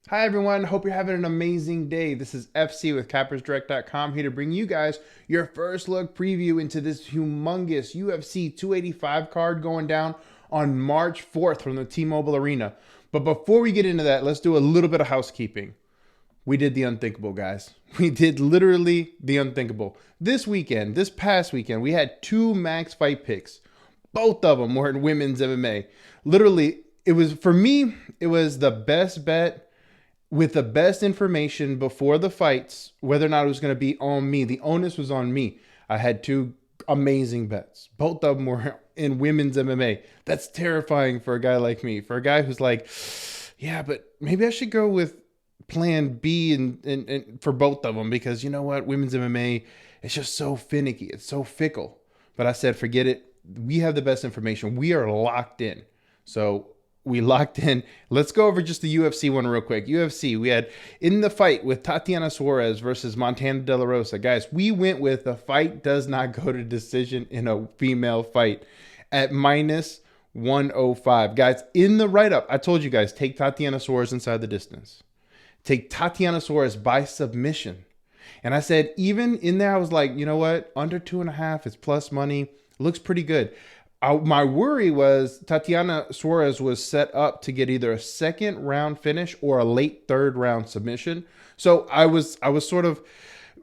Hi everyone, hope you're having an amazing day. This is FC with CappersDirect.com here to bring you guys your first look preview into this humongous UFC 285 card going down on March 4th from the T-Mobile Arena. But before we get into that, let's do a little bit of housekeeping. We did the unthinkable, guys. We did literally the unthinkable. This past weekend, we had two max fight picks. Both of them were in women's MMA. Literally, for me, it was the best bet with the best information before the fights, whether or not it was going to be on me. The onus was on me. I had two amazing bets. Both of them were in women's MMA. That's terrifying for a guy like me. For a guy who's like, yeah, but maybe I should go with plan B and for both of them, because you know what? Women's MMA, it's just so finicky. It's so fickle. But I said, forget it. We have the best information. We are locked in. So we locked in. Let's go over just the UFC one real quick. UFC, we had in the fight with Tatiana Suarez versus Montana De La Rosa. Guys, we went with the fight does not go to decision in a female fight at minus 105. Guys, in the write-up, I told you guys, take Tatiana Suarez inside the distance. Take Tatiana Suarez by submission. And I said, even in there, I was like, you know what? Under 2.5, it's plus money. Looks pretty good. My worry was Tatiana Suarez was set up to get either a second round finish or a late third round submission. So I was sort of,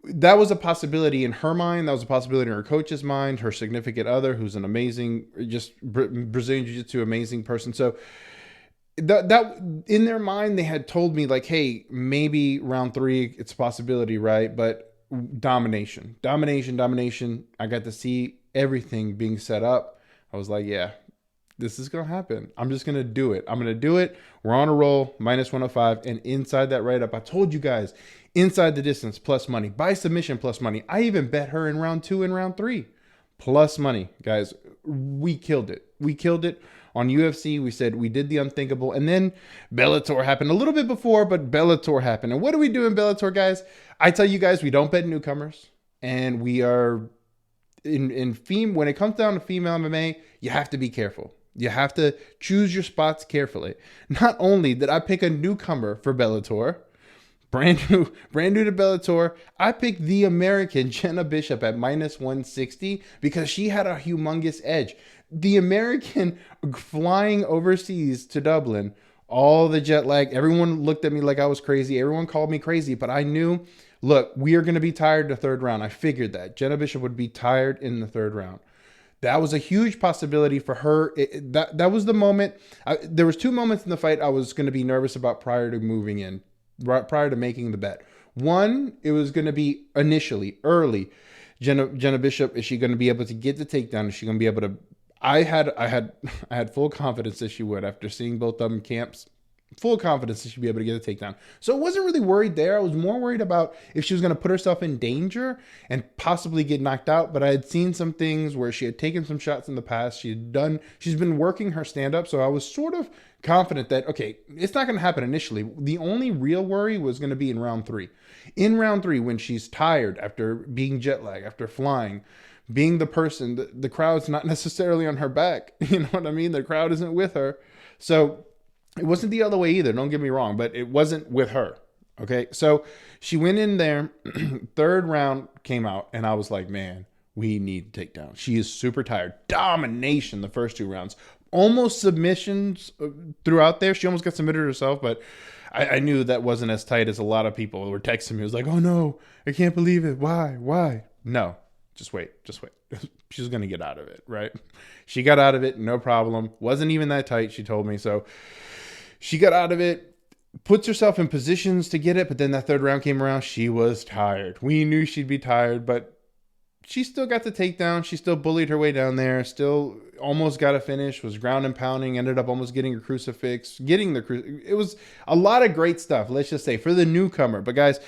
that was a possibility in her mind. That was a possibility in her coach's mind, her significant other, who's an amazing, just Brazilian Jiu-Jitsu, amazing person. So that in their mind, they had told me like, hey, maybe round 3, it's a possibility, right? But domination. I got to see everything being set up. I was like, yeah, this is going to happen. I'm just going to do it. We're on a roll, minus 105. And inside that write-up, I told you guys, inside the distance, plus money. By submission, plus money. I even bet her in round 2 and round 3. Plus money. Guys, we killed it. On UFC, we said we did the unthinkable. And then Bellator happened a little bit before, but Bellator happened. And what do we do in Bellator, guys? I tell you guys, we don't bet newcomers. And we are... when it comes down to female MMA, you have to be careful. You have to choose your spots carefully. Not only did I pick a newcomer for Bellator, brand new to Bellator, I picked the American Jenna Bishop at minus 160 because she had a humongous edge. The American flying overseas to Dublin, all the jet lag, everyone looked at me like I was crazy. Everyone called me crazy, but I knew, look, we are going to be tired in the third round. I figured that. Jenna Bishop would be tired in the third round. That was a huge possibility for her. That was the moment. There was 2 moments in the fight I was going to be nervous about prior to moving in, prior to making the bet. One, it was going to be early. Jenna Bishop, is she going to be able to get the takedown? Is she going to be able to... I had full confidence that she would after seeing both of them camps. Full confidence that she'd be able to get a takedown. So I wasn't really worried there. I was more worried about if she was going to put herself in danger and possibly get knocked out. But I had seen some things where she had taken some shots in the past. She's been working her stand-up. So I was sort of confident that, okay, it's not going to happen initially. The only real worry was going to be in round 3. In round 3, when she's tired after being jet lagged, after flying, being the person, the crowd's not necessarily on her back. You know what I mean? The crowd isn't with her. So it wasn't the other way either. Don't get me wrong, but it wasn't with her. Okay. So she went in there, third round came out, and I was like, man, we need to take down. She is super tired. Domination the first 2 rounds. Almost submissions throughout there. She almost got submitted herself, but I knew that wasn't as tight as a lot of people were texting me. It was like, oh no, I can't believe it. Why? No. Just wait. She's going to get out of it, right? She got out of it, no problem. Wasn't even that tight, she told me. So she got out of it, puts herself in positions to get it, but then that third round came around. She was tired. We knew she'd be tired, but she still got the takedown. She still bullied her way down there, still almost got a finish, was ground and pounding, ended up almost getting a crucifix, it was a lot of great stuff, let's just say, for the newcomer. But guys,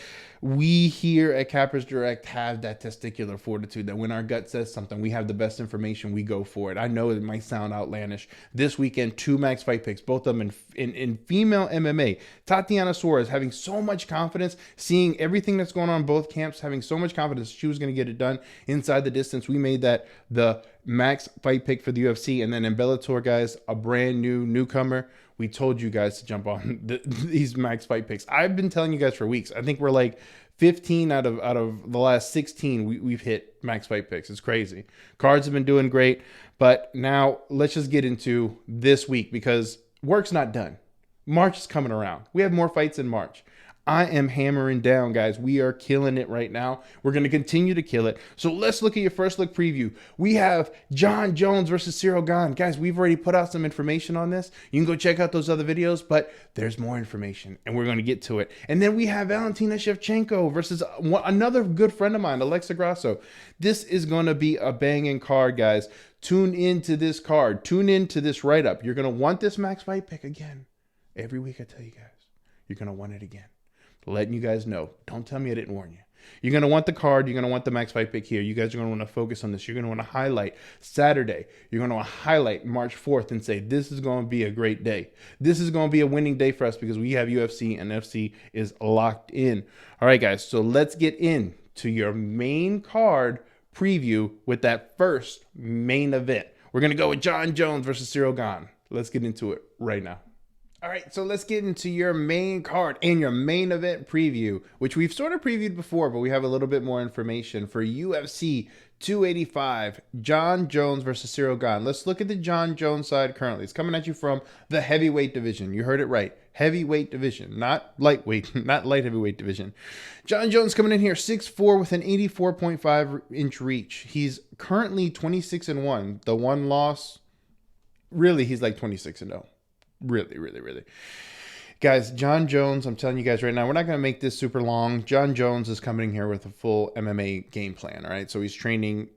we here at Cappers Direct have that testicular fortitude that when our gut says something, we have the best information, we go for it. I know it might sound outlandish. This weekend, 2 max fight picks, both of them in female MMA. Tatiana Suarez having so much confidence, seeing everything that's going on in both camps, having so much confidence she was going to get it done inside the distance. We made that the max fight pick for the UFC. And then in Bellator, guys, a brand new newcomer. We told you guys to jump on these max fight picks. I've been telling you guys for weeks. I think we're like 15 out of the last 16 we've hit max fight picks. It's crazy. Cards have been doing great, but now let's just get into this week because work's not done. March is coming around. We have more fights in March. I am hammering down, guys. We are killing it right now. We're going to continue to kill it. So let's look at your first look preview. We have Jon Jones versus Ciryl Gane. Guys, we've already put out some information on this. You can go check out those other videos, but there's more information, and we're going to get to it. And then we have Valentina Shevchenko versus another good friend of mine, Alexa Grosso. This is going to be a banging card, guys. Tune into this card. Tune into this write-up. You're going to want this max fight pick again. Every week I tell you guys, you're going to want it again. Letting you guys know. Don't tell me I didn't warn you. You're going to want the card. You're going to want the max fight pick here. You guys are going to want to focus on this. You're going to want to highlight Saturday. You're going to want to highlight March 4th and say, this is going to be a great day. This is going to be a winning day for us because we have UFC and FC is locked in. All right, guys. So let's get into your main card preview with that first main event. We're going to go with Jon Jones versus Ciryl Gane. Let's get into it right now. All right, so let's get into your main card and your main event preview, which we've sort of previewed before, but we have a little bit more information for UFC 285, Jon Jones versus Ciryl Gane. Let's look at the Jon Jones side currently. It's coming at you from the heavyweight division. You heard it right. Heavyweight division, not lightweight, not light heavyweight division. Jon Jones coming in here 6'4" with an 84.5-inch reach. He's currently 26-1. The one loss, really, he's like 26-0. Really. Guys, Jon Jones, I'm telling you guys right now, we're not going to make this super long. Jon Jones is coming here with a full MMA game plan, all right? So he's training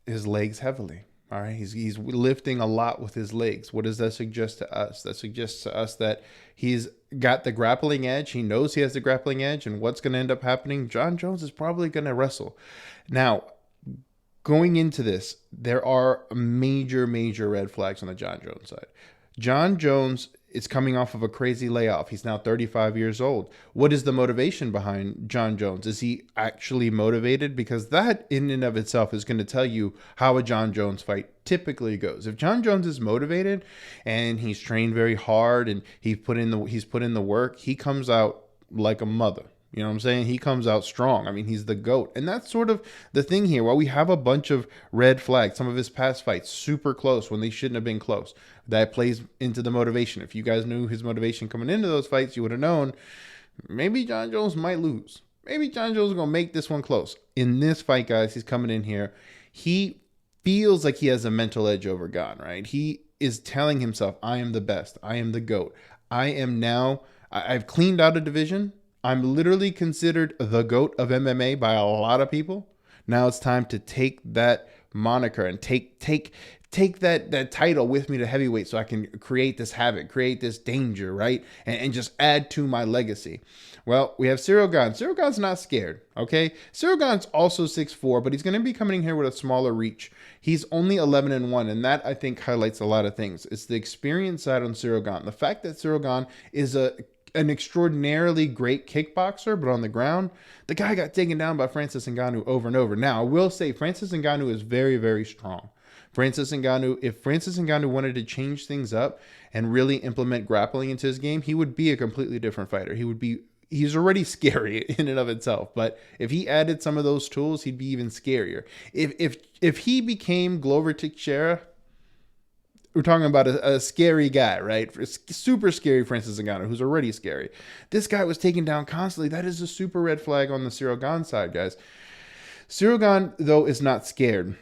his legs heavily, all right? He's lifting a lot with his legs. What does that suggest to us? That suggests to us that he's got the grappling edge. He knows he has the grappling edge, and what's going to end up happening? Jon Jones is probably going to wrestle. Now, going into this, there are major red flags on the Jon Jones side. Jon Jones is coming off of a crazy layoff. He's now 35 years old. What is the motivation behind Jon Jones? Is he actually motivated? Because that in and of itself is going to tell you how a Jon Jones fight typically goes. If Jon Jones is motivated and he's trained very hard and he's put in the work, he comes out like a mother. You know what I'm saying? He comes out strong. I mean, he's the GOAT. And that's sort of the thing here. While we have a bunch of red flags, some of his past fights, super close when they shouldn't have been close. That plays into the motivation. If you guys knew his motivation coming into those fights, you would have known maybe Jon Jones might lose. Maybe Jon Jones is going to make this one close. In this fight, guys, he's coming in here. He feels like he has a mental edge over Gane, right? He is telling himself, I am the best. I am the GOAT. I've cleaned out a division. I'm literally considered the GOAT of MMA by a lot of people. Now it's time to take that moniker and take that title with me to heavyweight so I can create this havoc, create this danger, right? And just add to my legacy. Well, we have Ciryl Gane. Ciryl Gane's not scared, okay? Ciryl Gane's also 6'4", but he's going to be coming in here with a smaller reach. He's only 11-1, and that, I think, highlights a lot of things. It's the experience side on Ciryl Gane. The fact that Ciryl Gane is an extraordinarily great kickboxer, but on the ground, the guy got taken down by Francis Ngannou over and over. Now, I will say Francis Ngannou is very strong. If Francis Ngannou wanted to change things up and really implement grappling into his game, he would be a completely different fighter. He's already scary in and of itself, but if he added some of those tools, he'd be even scarier. If he became Glover Teixeira, we're talking about a scary guy, right? Super scary Francis Ngannou, who's already scary. This guy was taken down constantly. That is a super red flag on the Ciryl Gane side, guys. Ciryl Gane, though, is not scared.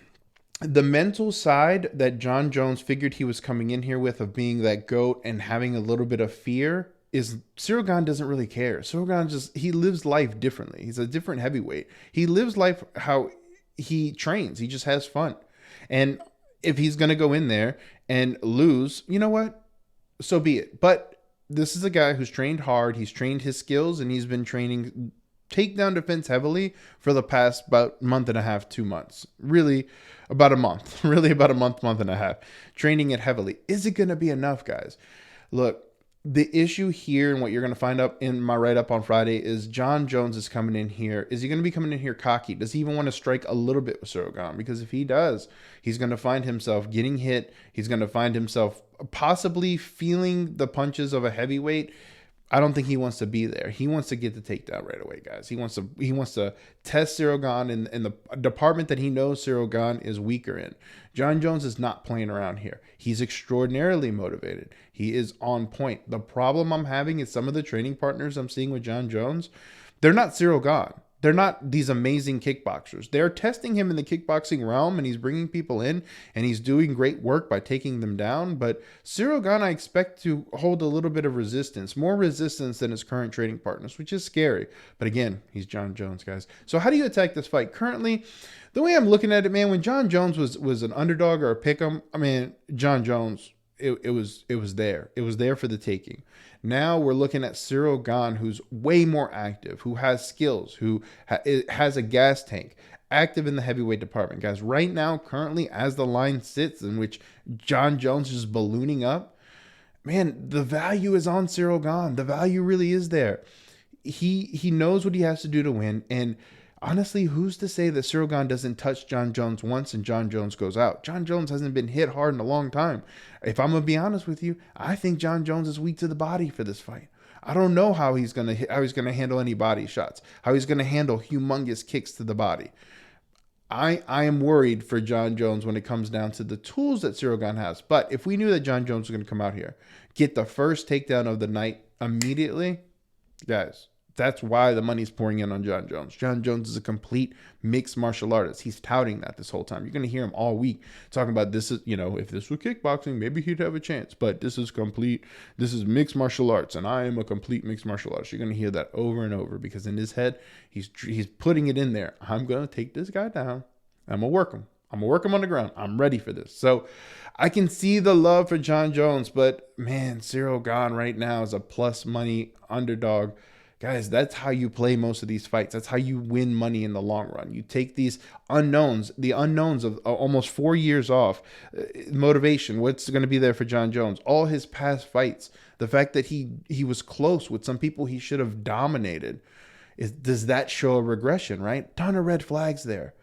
The mental side that Jon Jones figured he was coming in here with of being that GOAT and having a little bit of fear is Ciryl Gane doesn't really care. Ciryl Gane he lives life differently. He's a different heavyweight. He lives life how he trains. He just has fun. And if he's going to go in there and lose, you know what? So be it. But this is a guy who's trained hard. He's trained his skills, and he's been training takedown defense heavily for the past about month and a half, 2 months. Really about a month. Really about a month and a half. Training it heavily. Is it going to be enough, guys? Look, The issue here and what you're going to find up in my write-up on Friday is Jon Jones is coming in here. Is he going to be coming in here cocky? Does he even want to strike a little bit with Ciryl Gane? Because if he does, he's going to find himself getting hit. He's going to find himself possibly feeling the punches of a heavyweight. I don't think he wants to be there. He wants to get the takedown right away, guys. He wants to test Ciryl Gane in the department that he knows Ciryl Gane is weaker in. Jon Jones is not playing around here. He's extraordinarily motivated. He is on point. The problem I'm having is some of the training partners I'm seeing with Jon Jones, they're not Ciryl Gane. They're not these amazing kickboxers. They're testing him in the kickboxing realm, and he's bringing people in, and he's doing great work by taking them down. But Ciryl Gane, I expect to hold a little bit of resistance, more resistance than his current training partners, which is scary. But again, he's Jon Jones, guys. So how do you attack this fight? Currently, the way I'm looking at it, man, when Jon Jones was an underdog or a pick'em, I mean, Jon Jones, it was there. It was there for the taking. Now we're looking at Ciryl Gane, who's way more active, who has skills, who has a gas tank, active in the heavyweight department. Guys, right now, currently, as the line sits in which Jon Jones is ballooning up, man, the value is on Ciryl Gane. The value really is there. He knows what he has to do to win, and honestly, who's to say that Ciryl Gane doesn't touch Jon Jones once and Jon Jones goes out? Jon Jones hasn't been hit hard in a long time. If I'm going to be honest with you, I think Jon Jones is weak to the body for this fight. I don't know how he's going to handle any body shots, how he's going to handle humongous kicks to the body. I am worried for Jon Jones when it comes down to the tools that Ciryl Gane has. But if we knew that Jon Jones was going to come out here, get the first takedown of the night immediately, guys, that's why the money's pouring in on Jon Jones. Jon Jones is a complete mixed martial artist. He's touting that this whole time. You're going to hear him all week talking about this is, if this was kickboxing, maybe he'd have a chance. But this is mixed martial arts, and I am a complete mixed martial artist. You're going to hear that over and over because in his head, he's putting it in there. I'm going to take this guy down. I'm going to work him. I'm going to work him on the ground. I'm ready for this. So I can see the love for Jon Jones, but man, Ciryl Gane right now is a plus money underdog. Guys, that's how you play most of these fights. That's how you win money in the long run. You take these unknowns, the unknowns of almost 4 years off, motivation, what's going to be there for Jon Jones, all his past fights, the fact that he was close with some people he should have dominated. Does that show a regression, right? Ton of red flags there.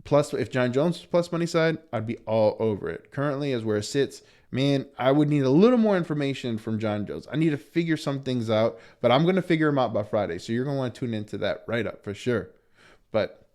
Plus, if Jon Jones was plus money side, I'd be all over it. Currently, as where it sits, man, I would need a little more information from Jon Jones. I need to figure some things out, but I'm going to figure them out by Friday. So you're going to want to tune into that right up for sure. But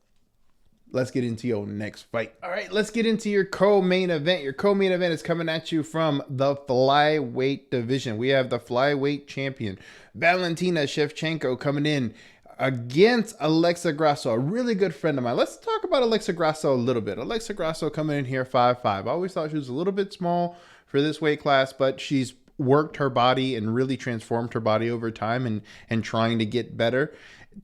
let's get into your next fight. All right, let's get into your co-main event. Your co-main event is coming at you from the flyweight division. We have the flyweight champion, Valentina Shevchenko, coming in against Alexa Grosso, a really good friend of mine. Let's talk about Alexa Grosso a little bit. Alexa Grosso coming in here 5'5". I always thought she was a little bit small for this weight class, but she's worked her body and really transformed her body over time and trying to get better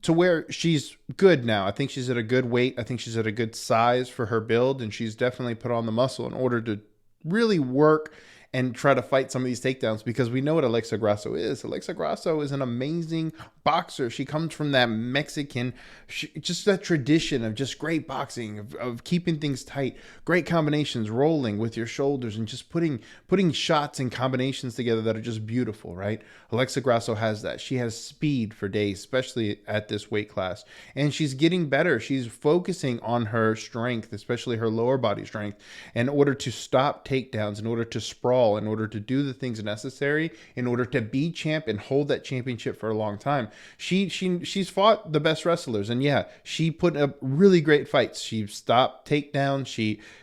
to where she's good now. I think she's at a good weight. I think she's at a good size for her build, and she's definitely put on the muscle in order to really work and try to fight some of these takedowns because we know what Alexa Grosso is. Alexa Grosso is an amazing boxer. She comes from that Mexican, just that tradition of just great boxing, of keeping things tight, great combinations, rolling with your shoulders and just putting shots and combinations together that are just beautiful, right? Alexa Grosso has that. She has speed for days, especially at this weight class. And she's getting better. She's focusing on her strength, especially her lower body strength, in order to stop takedowns, in order to sprawl, in order to do the things necessary, in order to be champ and hold that championship for a long time. She's fought the best wrestlers, and yeah, she put up really great fights. She stopped takedowns.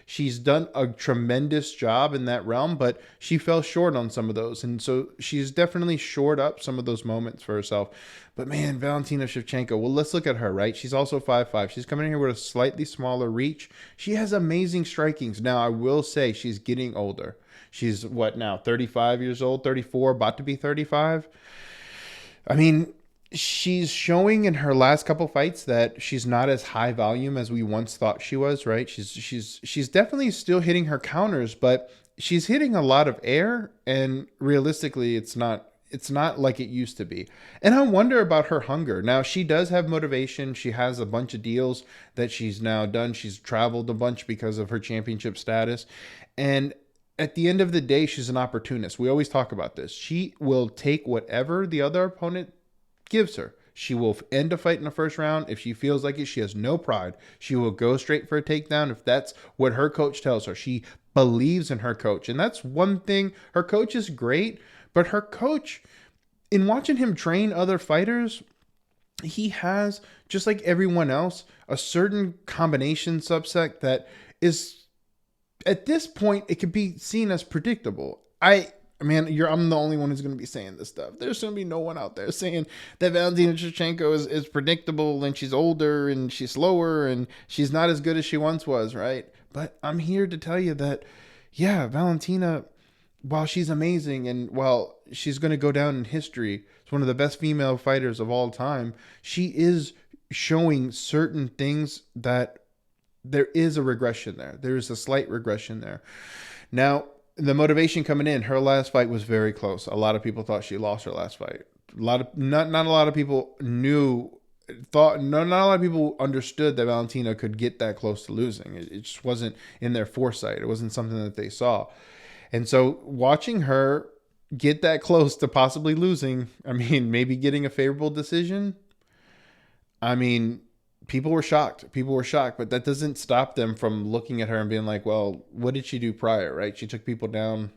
She's done a tremendous job in that realm, but she fell short on some of those, and so she's definitely shored up some of those moments for herself. But man, Valentina Shevchenko, well, let's look at her, right? She's also 5'5". She's coming in here with a slightly smaller reach. She has amazing strikings. Now, I will say she's getting older. She's what now, 35 years old, 34, about to be 35. I mean, she's showing in her last couple fights that she's not as high volume as we once thought she was, right? She's definitely still hitting her counters, but she's hitting a lot of air, and realistically, it's not like it used to be. And I wonder about her hunger. Now, she does have motivation. She has a bunch of deals that she's now done. She's traveled a bunch because of her championship status. And at the end of the day, she's an opportunist. We always talk about this. She will take whatever the other opponent gives her. She will end a fight in the first round. If she feels like it, she has no pride. She will go straight for a takedown if that's what her coach tells her. She believes in her coach. And that's one thing. Her coach is great, but her coach, in watching him train other fighters, he has, just like everyone else, a certain combination subset that is, at this point, it could be seen as predictable. I'm the only one who's going to be saying this stuff. There's going to be no one out there saying that Valentina Shevchenko is predictable and she's older and she's slower and she's not as good as she once was, right? But I'm here to tell you that, yeah, Valentina, while she's amazing and while she's going to go down in history as one of the best female fighters of all time, she is showing certain things that there is a regression there. There is a slight regression there. Now, the motivation coming in, her last fight was very close. A lot of people thought she lost her last fight. Not a lot of people not a lot of people understood that Valentina could get that close to losing. It just wasn't in their foresight. It wasn't something that they saw. And so watching her get that close to possibly losing, maybe getting a favorable decision, people were shocked. But that doesn't stop them from looking at her and being like, well, what did she do prior, right? She took people down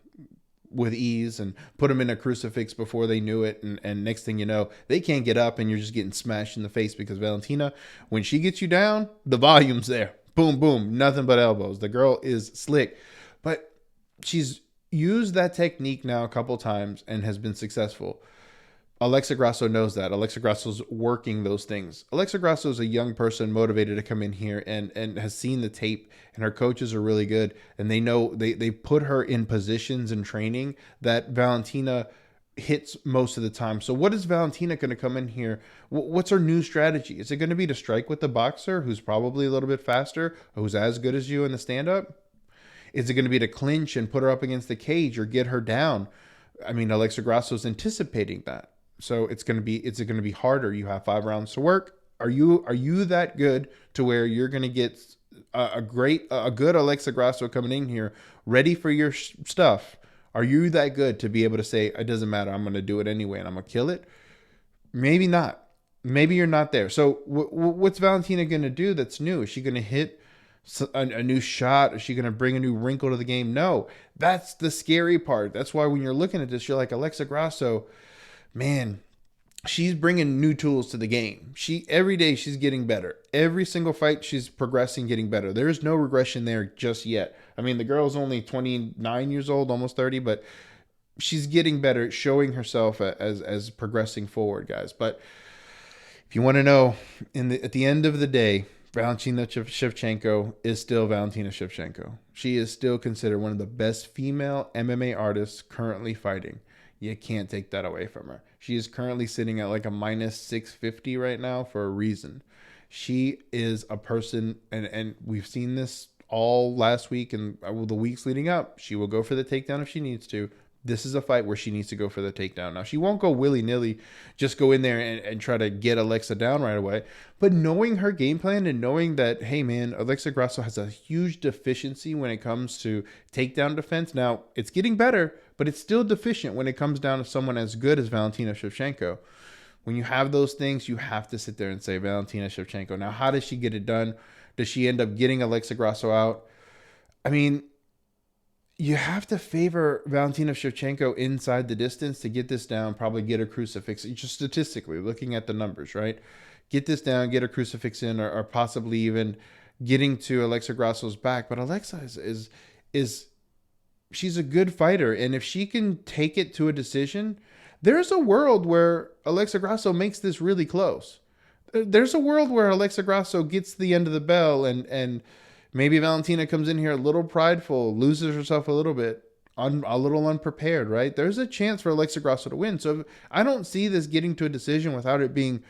with ease and put them in a crucifix before they knew it. And next thing you know, they can't get up and you're just getting smashed in the face because Valentina, when she gets you down, the volume's there. Boom, boom, nothing but elbows. The girl is slick. But she's used that technique now a couple times and has been successful. Alexa Grosso knows that. Alexa Grosso's working those things. Alexa Grosso is a young person motivated to come in here and has seen the tape, and her coaches are really good. And they know they put her in positions and training that Valentina hits most of the time. So what is Valentina going to come in here? What's her new strategy? Is it going to be to strike with the boxer who's probably a little bit faster, who's as good as you in the stand-up? Is it going to be to clinch and put her up against the cage or get her down? Alexa Grosso's anticipating that. So is it going to be harder? You have 5 rounds to work. Are you that good to where you're going to get a good Alexa Grosso coming in here ready for your stuff? Are you that good to be able to say, it doesn't matter, I'm going to do it anyway and I'm going to kill it? Maybe not. Maybe you're not there. So what's Valentina going to do that's new? Is she going to hit a new shot? Is she going to bring a new wrinkle to the game? No, that's the scary part. That's why when you're looking at this, you're like, Alexa Grosso, man, she's bringing new tools to the game. Every day she's getting better. Every single fight she's progressing, getting better. There is no regression there just yet. The girl's only 29 years old, almost 30, but she's getting better, showing herself as progressing forward, guys. But if you want to know, at the end of the day, Valentina Shevchenko is still Valentina Shevchenko. She is still considered one of the best female MMA artists currently fighting. You can't take that away from her. She is currently sitting at like a minus 650 right now for a reason. She is a person, and we've seen this all last week and the weeks leading up. She will go for the takedown if she needs to. This is a fight where she needs to go for the takedown. Now, she won't go willy-nilly, just go in there and try to get Alexa down right away. But knowing her game plan and knowing that, hey, man, Alexa Grosso has a huge deficiency when it comes to takedown defense. Now, it's getting better, but it's still deficient when it comes down to someone as good as Valentina Shevchenko. When you have those things, you have to sit there and say Valentina Shevchenko. Now, how does she get it done? Does she end up getting Alexa Grosso out? You have to favor Valentina Shevchenko inside the distance to get this down, probably get a crucifix, just statistically, looking at the numbers, right? Get this down, get a crucifix in, or possibly even getting to Alexa Grosso's back. But Alexa is she's a good fighter, and if she can take it to a decision, there's a world where Alexa Grosso makes this really close. There's a world where Alexa Grosso gets the end of the bell and maybe Valentina comes in here a little prideful, loses herself a little bit, a little unprepared, right? There's a chance for Alexa Grosso to win. So I don't see this getting to a decision without it being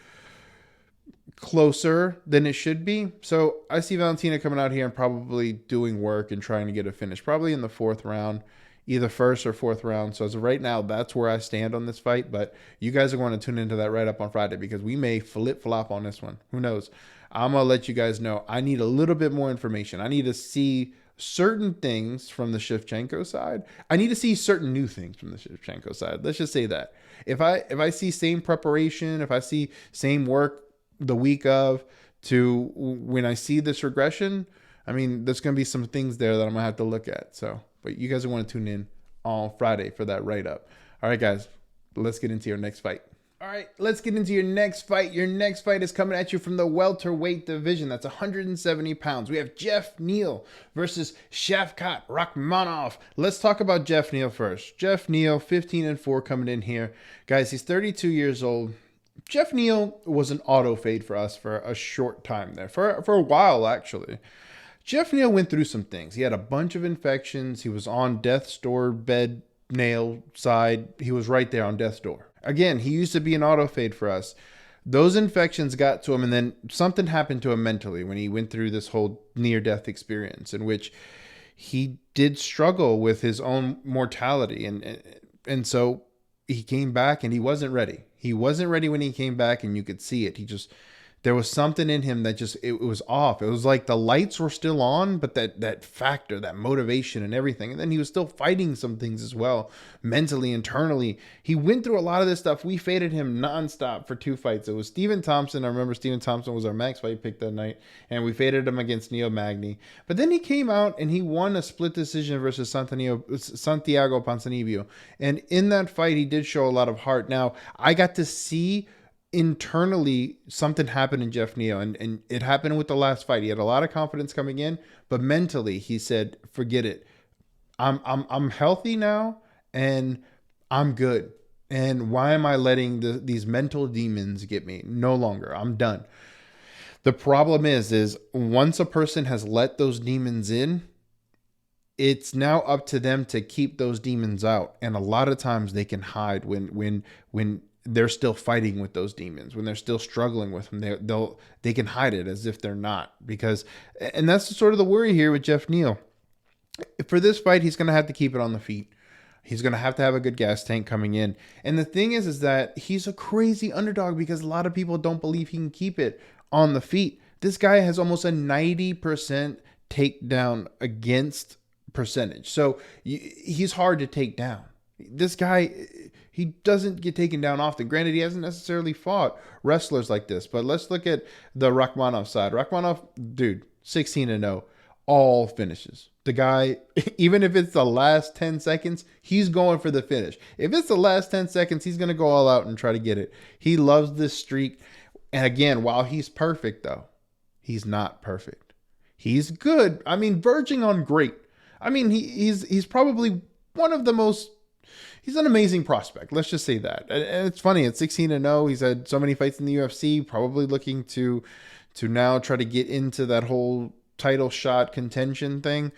closer than it should be. So I see Valentina coming out here and probably doing work and trying to get a finish, probably in the 4th round, either 1st or 4th round. So as of right now, that's where I stand on this fight. But you guys are going to tune into that right up on Friday because we may flip-flop on this one. Who knows? I'm going to let you guys know. I need a little bit more information. I need to see certain things from the Shevchenko side. I need to see certain new things from the Shevchenko side. Let's just say that. If I see same preparation, if I see same work the week of to when I see this regression, I mean, there's going to be some things there that I'm going to have to look at. So, but you guys want to tune in on Friday for that write-up. All right, guys, let's get into your next fight. All right, let's get into your next fight. Your next fight is coming at you from the welterweight division. That's 170 pounds. We have Jeff Neal versus Shavkat Rakhmonov. Let's talk about Jeff Neal first. Jeff Neal, 15-4 coming in here. Guys, he's 32 years old. Jeff Neal was an auto fade for us for a short time there, for a while, actually. Jeff Neal went through some things. He had a bunch of infections. He was on death's door bed, nail side. He was right there on death's door. Again, he used to be an auto fade for us. Those infections got to him, and then something happened to him mentally when he went through this whole near-death experience in which he did struggle with his own mortality. And so he came back, and he wasn't ready. He wasn't ready when he came back, and you could see it. There was something in him that just, it was off. It was like the lights were still on, but that factor, that motivation and everything. And then he was still fighting some things as well, mentally, internally. He went through a lot of this stuff. We faded him nonstop for 2 fights. It was Stephen Thompson. I remember Stephen Thompson was our max fight pick that night, and we faded him against Neil Magny. But then he came out and he won a split decision versus Santiago Ponzinibbio. And in that fight, he did show a lot of heart. Now, I got to see internally something happened in Jeff Neal, and it happened with the last fight. He had a lot of confidence coming in, but mentally he said, forget it. I'm healthy now and I'm good. And why am I letting these mental demons get me? No longer. I'm done. The problem is once a person has let those demons in, it's now up to them to keep those demons out. And a lot of times they can hide when they're still fighting with those demons, when they're still struggling with them. They can hide it as if they're not, and that's sort of the worry here with Jeff Neal. For this fight, he's going to have to keep it on the feet. He's going to have a good gas tank coming in. And the thing is that he's a crazy underdog because a lot of people don't believe he can keep it on the feet. This guy has almost a 90% takedown against percentage. So he's hard to take down. This guy, he doesn't get taken down often. Granted, he hasn't necessarily fought wrestlers like this, but let's look at the Rakhmonov side. Rakhmonov, dude, 16-0, all finishes. The guy, even if it's the last 10 seconds, he's going for the finish. If it's the last 10 seconds, he's going to go all out and try to get it. He loves this streak. And again, while he's perfect, though, he's not perfect. He's good. I mean, verging on great. I mean, he's probably one of the most. He's an amazing prospect. Let's just say that. And it's funny. At 16-0, he's had so many fights in the UFC. Probably looking to now try to get into that whole title shot contention thing.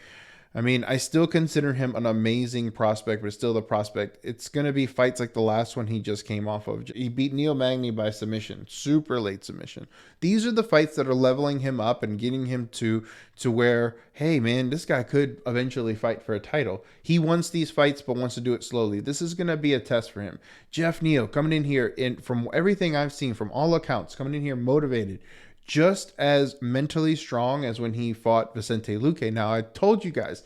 I mean, I still consider him an amazing prospect, but still the prospect. It's going to be fights like the last one he just came off of. He beat Neil Magny by submission, super late submission. These are the fights that are leveling him up and getting him to where, hey, man, this guy could eventually fight for a title. He wants these fights, but wants to do it slowly. This is going to be a test for him. Jeff Neal coming in here, and from everything I've seen, from all accounts, coming in here motivated, just as mentally strong as when he fought Vicente Luque. Now, I told you guys,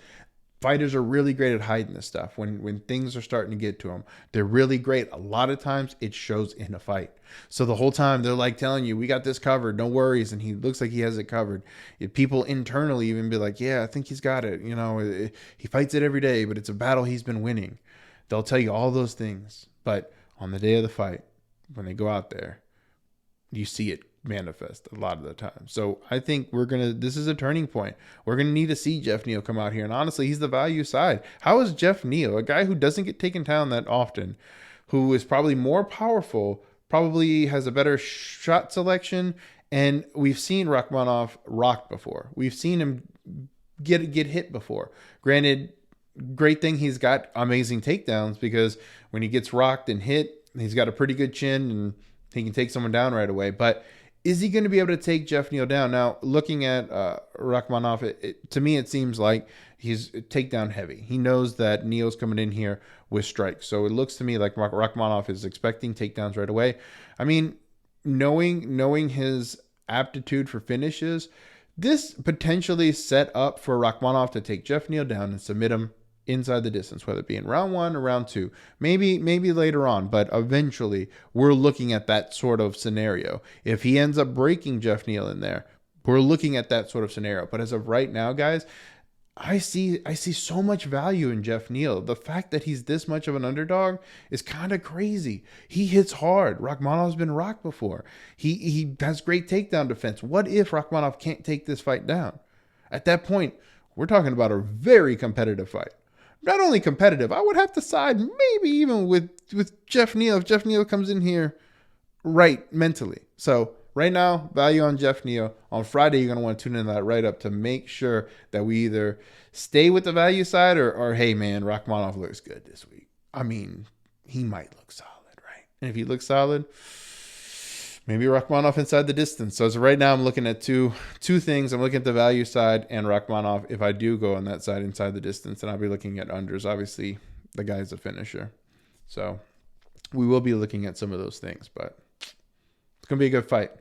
fighters are really great at hiding this stuff. When things are starting to get to them, they're really great. A lot of times it shows in a fight. So the whole time they're like telling you, we got this covered, no worries. And he looks like he has it covered. People internally even be like, yeah, I think he's got it. You know, he fights it every day, but it's a battle he's been winning. They'll tell you all those things. But on the day of the fight, when they go out there, you see it manifest a lot of the time. So I think this is a turning point. We're going to need to see Jeff Neal come out here. And honestly, he's the value side. How is Jeff Neal, a guy who doesn't get taken down that often, who is probably more powerful, probably has a better shot selection, and we've seen Rakhmonov rocked before. We've seen him get hit before. Granted, great thing he's got amazing takedowns, because when he gets rocked and hit, he's got a pretty good chin and he can take someone down right away. But is he going to be able to take Jeff Neal down? Now, looking at Rakhmonov, to me, it seems like he's takedown heavy. He knows that Neal's coming in here with strikes. So it looks to me like Rakhmonov is expecting takedowns right away. I mean, knowing his aptitude for finishes, This potentially set up for Rakhmonov to take Jeff Neal down and submit him inside the distance, whether it be in round 1 or round 2, maybe later on, but eventually we're looking at that sort of scenario. If he ends up breaking Jeff Neal in there, we're looking at that sort of scenario. But as of right now, guys, I see so much value in Jeff Neal. The fact that he's this much of an underdog is kind of crazy. He hits hard. Rakhmonov's been rocked before. He has great takedown defense. What if Rakhmonov can't take this fight down? At that point, we're talking about a very competitive fight. Not only competitive, I would have to side maybe even with Jeff Neal if Jeff Neal comes in here right mentally. So right now, value on Jeff Neal. On Friday, you're going to want to tune in that right up to make sure that we either stay with the value side or hey, man, Rakhmonov looks good this week. I mean, he might look solid, right? And if he looks solid, maybe Rakhmonov inside the distance. So as of right now, I'm looking at two things. I'm looking at the value side and Rakhmonov. If I do go on that side inside the distance, then I'll be looking at unders. Obviously, the guy's a finisher. So we will be looking at some of those things, but it's going to be a good fight.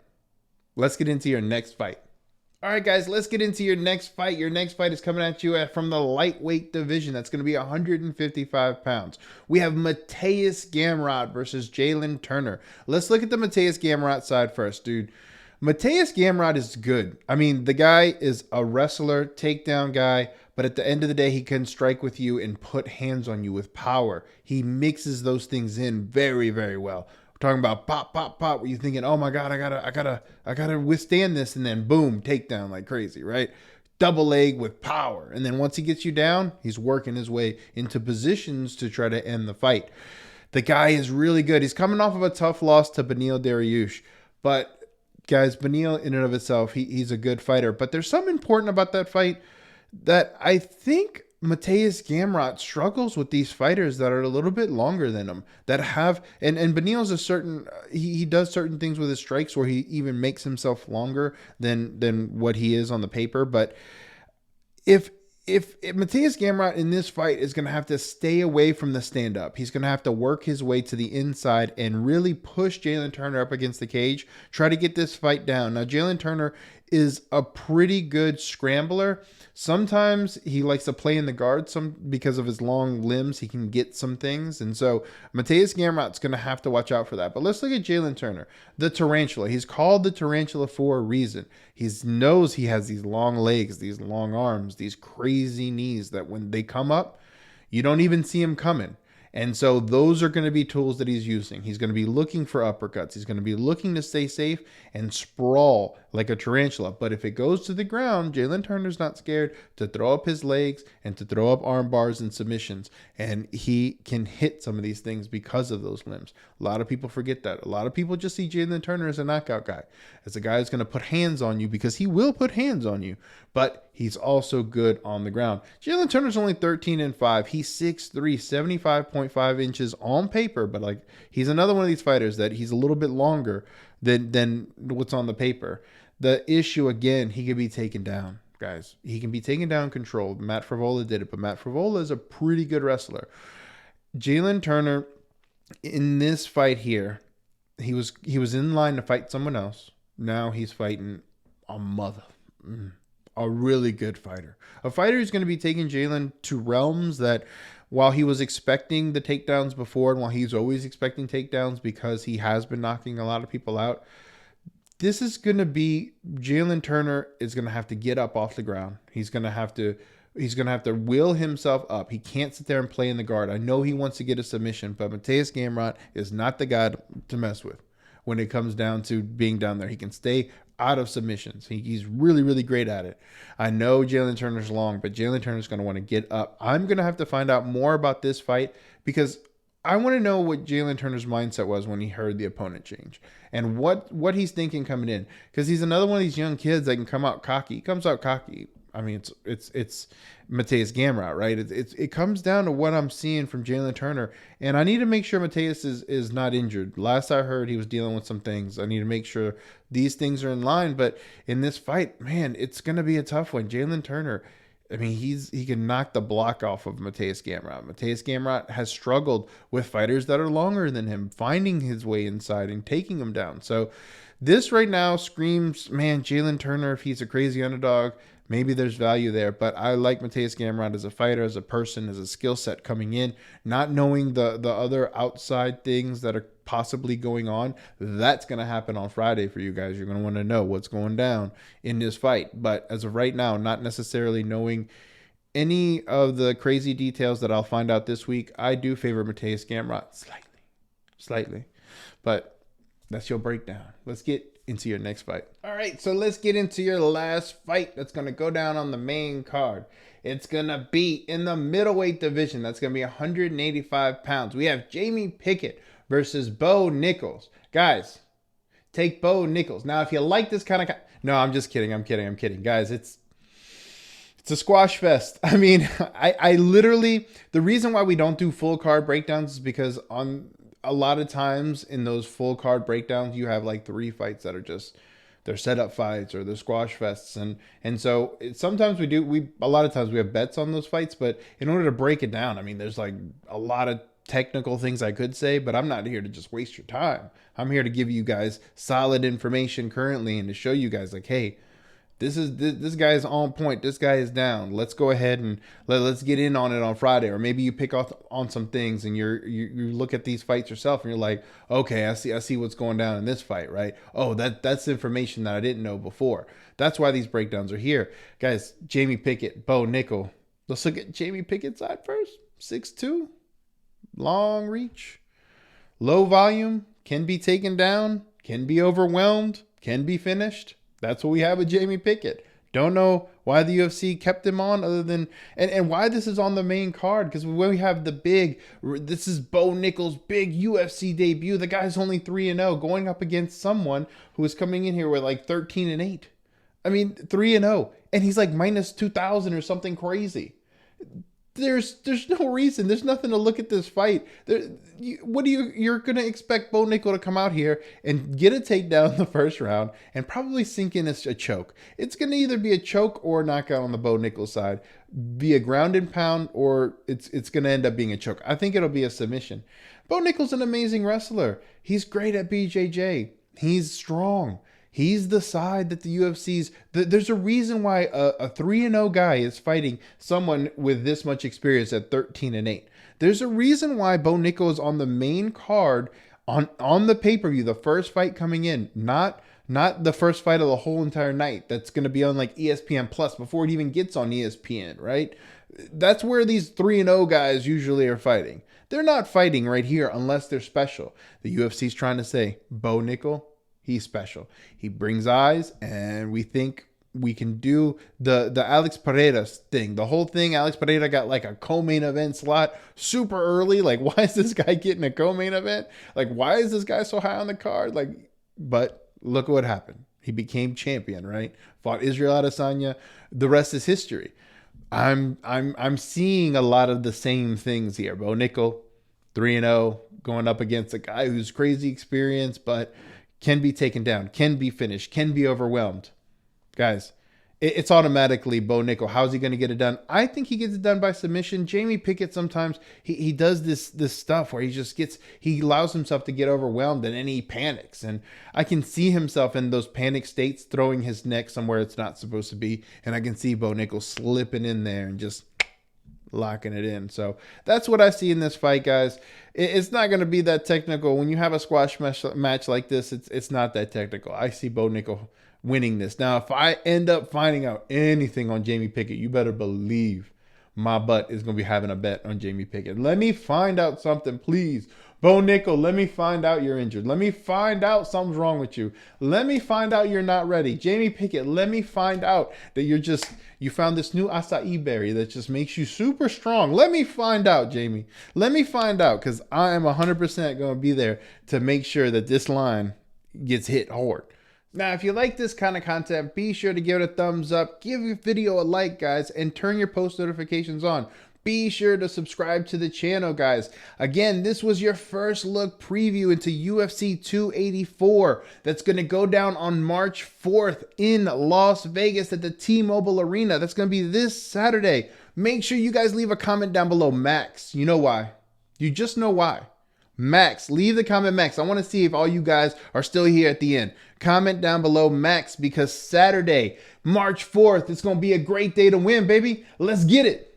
Let's get into your next fight. All right, guys, let's get into your next fight. Your next fight is coming at you from the lightweight division. That's going to be 155 pounds. We have Matthias Gamrod versus Jalen Turner. Let's look at the Matthias Gamrod side first, dude. Matthias Gamrod is good. I mean, the guy is a wrestler, takedown guy, but at the end of the day, he can strike with you and put hands on you with power. He mixes those things in very, very well. Talking about pop, pop, pop, where you're thinking, oh my God, I gotta withstand this, and then boom, takedown like crazy, right? Double leg with power. And then once he gets you down, he's working his way into positions to try to end the fight. The guy is really good. He's coming off of a tough loss to Beneil Dariush. But guys, Beneil in and of itself, he's a good fighter. But there's something important about that fight that I think Matthias Gamrod struggles with these fighters that are a little bit longer than him, that have, and Beneil's a certain, he does certain things with his strikes where he even makes himself longer than what he is on the paper. But if Matthias Gamrod in this fight is going to have to stay away from the stand-up, he's going to have to work his way to the inside and really push Jalen Turner up against the cage, try to get this fight down. Now, Jalen Turner is a pretty good scrambler. Sometimes he likes to play in the guard because of his long limbs. He can get some things. And so Matthias Gamrod's going to have to watch out for that. But let's look at Jalen Turner, the tarantula. He's called the tarantula for a reason. He knows he has these long legs, these long arms, these crazy knees that when they come up, you don't even see him coming. And so those are going to be tools that he's using. He's going to be looking for uppercuts. He's going to be looking to stay safe and sprawl like a tarantula. But if it goes to the ground, Jalen Turner's not scared to throw up his legs and to throw up arm bars and submissions. And he can hit some of these things because of those limbs. A lot of people forget that. A lot of people just see Jalen Turner as a knockout guy, as a guy who's going to put hands on you, because he will put hands on you. But he's also good on the ground. Jalen Turner's only 13-5. He's 6'3", 75.5 inches on paper, but like he's another one of these fighters that he's a little bit longer than what's on the paper. The issue, again, he can be taken down, guys. He can be taken down, controlled. Matt Frevola did it, but Matt Frevola is a pretty good wrestler. Jalen Turner, in this fight here, he was in line to fight someone else. Now he's fighting a really good fighter. A fighter who's going to be taking Jalen to realms that, while he was expecting the takedowns before, and while he's always expecting takedowns because he has been knocking a lot of people out, this is going to be, Jalen Turner is going to have to get up off the ground. He's going to have to will himself up. He can't sit there and play in the guard. I know he wants to get a submission, but Matthias Gamrod is not the guy to mess with when it comes down to being down there. He can stay out of submissions. He's really, really great at it. I know Jalen Turner's long, but Jalen Turner's going to want to get up. I'm going to have to find out more about this fight because I want to know what Jalen Turner's mindset was when he heard the opponent change and what he's thinking coming in, because he's another one of these young kids that can come out cocky. He comes out cocky. I mean, it's Matthias Gamrod, right? It comes down to what I'm seeing from Jalen Turner, and I need to make sure Matthias is not injured. Last I heard, he was dealing with some things. I need to make sure these things are in line. But in this fight, man, it's going to be a tough one. Jalen Turner, I mean, he can knock the block off of Matthias Gamrod. Matthias Gamrod has struggled with fighters that are longer than him, finding his way inside and taking him down. So This right now screams, man, Jalen Turner, if he's a crazy underdog, maybe there's value there. But I like Matthias Gamrod as a fighter, as a person, as a skill set coming in, not knowing the other outside things that are possibly going on. That's going to happen on Friday for you guys. You're going to want to know what's going down in this fight. But as of right now, not necessarily knowing any of the crazy details that I'll find out this week, I do favor Matthias Gamrod slightly. But that's your breakdown. Let's get into your next fight. All right, so let's get into your last fight that's going to go down on the main card. It's going to be in the middleweight division. That's going to be 185 pounds. We have Jamie Pickett versus Bo Nichols. Guys, take Bo Nichols. Now, if you like this kind of... No, I'm just kidding. I'm kidding. Guys, it's a squash fest. I mean, I literally... The reason why we don't do full card breakdowns is because on... a lot of times in those full card breakdowns, you have like 3 fights that are just, they're setup fights or they're squash fests. And so sometimes a lot of times we have bets on those fights, but in order to break it down, I mean, there's like a lot of technical things I could say, but I'm not here to just waste your time. I'm here to give you guys solid information currently and to show you guys like, hey, this guy is on point. This guy is down. Let's go ahead and let's get in on it on Friday. Or maybe you pick off on some things and you look at these fights yourself and you're like, okay, I see what's going down in this fight, right? Oh, that's information that I didn't know before. That's why these breakdowns are here. Guys, Jamie Pickett, Bo Nichols. Let's look at Jamie Pickett's side first. 6'2", long reach, low volume, can be taken down, can be overwhelmed, can be finished. That's what we have with Jamie Pickett. Don't know why the UFC kept him on other than... And why this is on the main card. Because when we have this is Bo Nichols' big UFC debut. The guy's only 3-0 going up against someone who is coming in here with like 13-8. I mean, 3-0. And he's like minus 2,000 or something crazy. There's no reason. There's nothing to look at this fight. You're going to expect Bo Nichols to come out here and get a takedown in the first round and probably sink in a choke. It's going to either be a choke or a knockout on the Bo Nichols side, be a ground and pound, or it's going to end up being a choke. I think it'll be a submission. Bo Nichols is an amazing wrestler. He's great at BJJ. He's strong. He's the side that the UFC's... There's a reason why a 3-0 guy is fighting someone with this much experience at 13-8. There's a reason why Bo Nichols is on the main card on the pay-per-view, the first fight coming in, not the first fight of the whole entire night. That's going to be on like ESPN Plus before it even gets on ESPN, right? That's where these 3-0 guys usually are fighting. They're not fighting right here unless they're special. The UFC's trying to say, Bo Nichols, he's special. He brings eyes, and we think we can do the Alex Pereira thing. The whole thing, Alex Pereira got like a co-main event slot super early. Like, why is this guy getting a co-main event? Like, why is this guy so high on the card? Like, but look what happened. He became champion, right? Fought Israel Adesanya. The rest is history. I'm seeing a lot of the same things here. Bo Nichols, 3-0, going up against a guy who's crazy experienced, but can be taken down, can be finished, can be overwhelmed. Guys, it's automatically Bo Nichols. How's he going to get it done? I think he gets it done by submission. Jamie Pickett sometimes, he does this stuff where he allows himself to get overwhelmed and then he panics. And I can see himself in those panic states throwing his neck somewhere it's not supposed to be. And I can see Bo Nichols slipping in there and just locking it in. So that's what I see in this fight, guys. It's not going to be that technical. When you have a squash match like this, it's not that technical. I see Bo Nichols winning this. Now, if I end up finding out anything on Jamie Pickett, you better believe my butt is going to be having a bet on Jamie Pickett. Let me find out something, please. Bo Nichols, let me find out you're injured. Let me find out something's wrong with you. Let me find out you're not ready. Jamie Pickett, let me find out that you found this new acai berry that just makes you super strong. Let me find out, Jamie. Let me find out, because I am 100% going to be there to make sure that this line gets hit hard. Now, if you like this kind of content, be sure to give it a thumbs up, give your video a like, guys, and turn your post notifications on. Be sure to subscribe to the channel, guys. Again, this was your first look preview into UFC 284 that's going to go down on March 4th in Las Vegas at the T-Mobile Arena. That's going to be this Saturday. Make sure you guys leave a comment down below. Max, you know why. You just know why. Max. Leave the comment Max. I want to see if all you guys are still here at the end. Comment down below Max, because Saturday, March 4th, it's going to be a great day to win, baby. Let's get it.